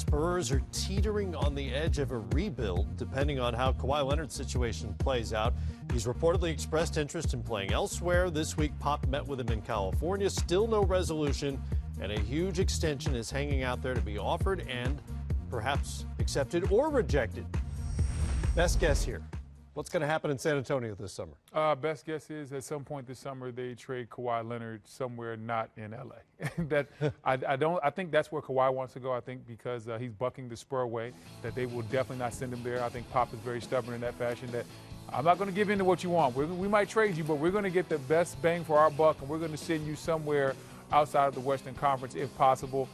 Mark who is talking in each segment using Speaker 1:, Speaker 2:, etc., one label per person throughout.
Speaker 1: Spurs are teetering on the edge of a rebuild, depending on how Kawhi Leonard's situation plays out. He's reportedly expressed interest in playing elsewhere. This week, Pop met with him in California. Still no resolution, and a huge extension is hanging out there to be offered and perhaps accepted or rejected. Best guess here. What's going to happen in San Antonio this summer?
Speaker 2: Best guess is at some point this summer they trade Kawhi Leonard somewhere not in L.A. I think that's where Kawhi wants to go. I think because he's bucking the Spur way, that they will definitely not send him there. I think Pop is very stubborn in that fashion. That I'm not going to give in to what you want. We might trade you, but we're going to get the best bang for our buck, and we're going to send you somewhere outside of the Western Conference if possible.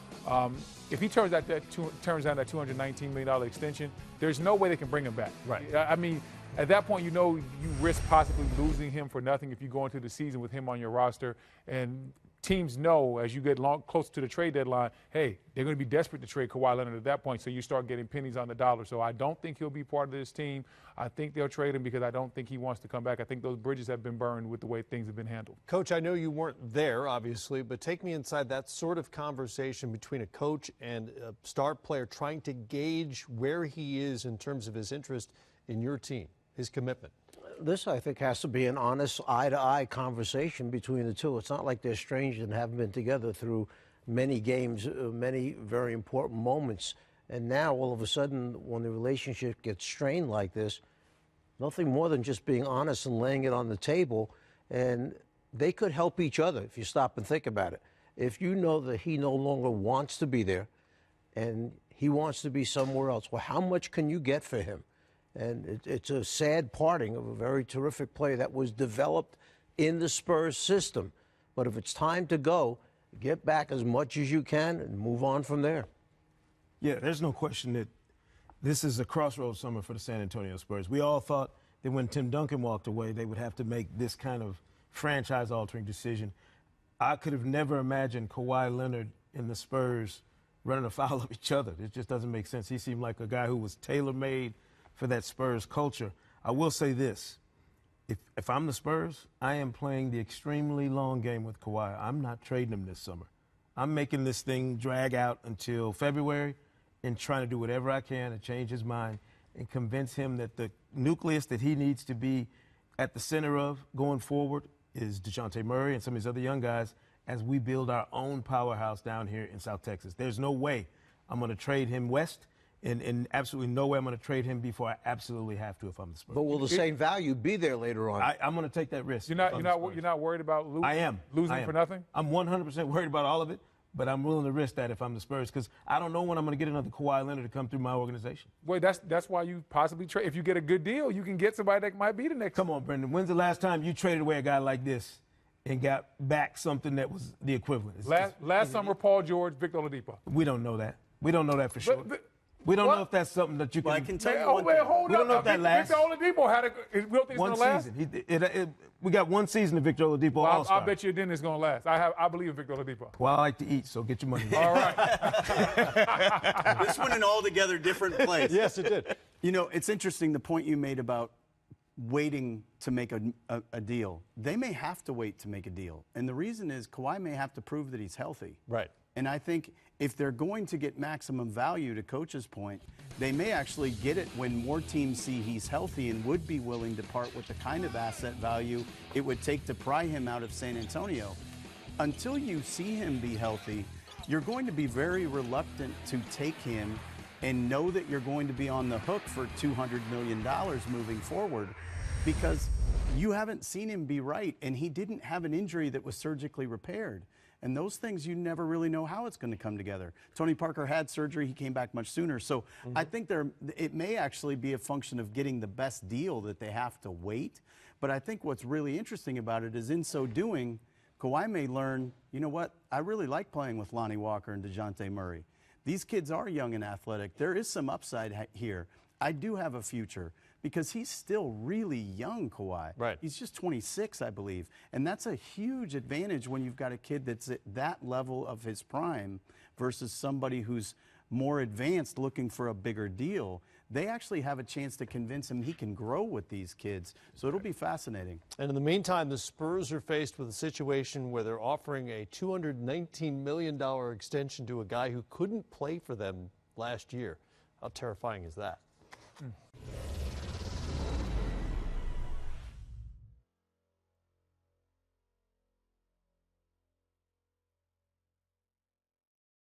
Speaker 2: If he turns down that $219 million extension, there's no way they can bring him back.
Speaker 1: Right.
Speaker 2: I mean, at that point, you know you risk possibly losing him for nothing if you go into the season with him on your roster. And teams know as you get closer to the trade deadline, hey, they're going to be desperate to trade Kawhi Leonard at that point, so you start getting pennies on the dollar. So I don't think he'll be part of this team. I think they'll trade him because I don't think he wants to come back. I think those bridges have been burned with the way things have been handled.
Speaker 1: Coach, I know you weren't there, obviously, but take me inside that sort of conversation between a coach and a star player trying to gauge where he is in terms of his interest in your team, his commitment.
Speaker 3: This, I think, has to be an honest eye-to-eye conversation between the two. It's not like they're strangers and haven't been together through many games, many very important moments. And now, all of a sudden, when the relationship gets strained like this, nothing more than just being honest and laying it on the table. And they could help each other if you stop and think about it. If you know that he no longer wants to be there and he wants to be somewhere else, well, how much can you get for him? And it's a sad parting of a very terrific player that was developed in the Spurs system. But if it's time to go, get back as much as you can and move on from there.
Speaker 4: Yeah, there's no question that this is a crossroads summer for the San Antonio Spurs. We all thought that when Tim Duncan walked away, they would have to make this kind of franchise-altering decision. I could have never imagined Kawhi Leonard and the Spurs running afoul of each other. It just doesn't make sense. He seemed like a guy who was tailor-made for that Spurs culture. I will say this. If I'm the Spurs, I am playing the extremely long game with Kawhi. I'm not trading him this summer. I'm making this thing drag out until February and trying to do whatever I can to change his mind and convince him that the nucleus that he needs to be at the center of going forward is DeJounte Murray and some of these other young guys as we build our own powerhouse down here in South Texas. There's no way I'm going to trade him west. And absolutely no way I'm going to trade him before I absolutely have to if I'm the Spurs.
Speaker 3: But will the same value be there later on?
Speaker 4: I'm going to take that risk.
Speaker 2: You're not worried about losing?
Speaker 4: I am.
Speaker 2: Losing for nothing?
Speaker 4: I'm 100% worried about all of it, but I'm willing to risk that if I'm the Spurs because I don't know when I'm going to get another Kawhi Leonard to come through my organization.
Speaker 2: Wait, that's why you possibly trade. If you get a good deal, you can get somebody that might be the next.
Speaker 4: Come on, Brendan. When's the last time you traded away a guy like this and got back something that was the equivalent?
Speaker 2: Last summer, Paul George, Victor Oladipo.
Speaker 4: We don't know that. We don't know that for sure. We don't know if that's something that you can.
Speaker 5: Well, I can tell you
Speaker 2: one thing. Hold
Speaker 4: we don't know if that lasts.
Speaker 2: Victor Oladipo had we don't think it's
Speaker 4: one
Speaker 2: going to last?
Speaker 4: season. We got one season of Victor Oladipo All-Star.
Speaker 2: I bet you then it's going to last. I believe in Victor Oladipo.
Speaker 4: Well, I like to eat, so get your money.
Speaker 2: All right.
Speaker 5: This went in an altogether different place.
Speaker 1: Yes, it did.
Speaker 5: You know, it's interesting the point you made about waiting to make a deal. They may have to wait to make a deal. And the reason is Kawhi may have to prove that he's healthy.
Speaker 1: Right.
Speaker 5: And I think if they're going to get maximum value, to Coach's point, they may actually get it when more teams see he's healthy and would be willing to part with the kind of asset value it would take to pry him out of San Antonio. Until you see him be healthy, you're going to be very reluctant to take him and know that you're going to be on the hook for $200 million moving forward because you haven't seen him be right, and he didn't have an injury that was surgically repaired. And those things, you never really know how it's going to come together. Tony Parker had surgery. He came back much sooner. So I think it may actually be a function of getting the best deal that they have to wait. But I think what's really interesting about it is in so doing, Kawhi may learn, you know what, I really like playing with Lonnie Walker and DeJounte Murray. These kids are young and athletic. There is some upside here. I do have a future. Because he's still really young, Kawhi.
Speaker 1: Right.
Speaker 5: He's just 26, I believe. And that's a huge advantage when you've got a kid that's at that level of his prime versus somebody who's more advanced looking for a bigger deal. They actually have a chance to convince him he can grow with these kids. So it'll be fascinating.
Speaker 1: And in the meantime, the Spurs are faced with a situation where they're offering a $219 million extension to a guy who couldn't play for them last year. How terrifying is that?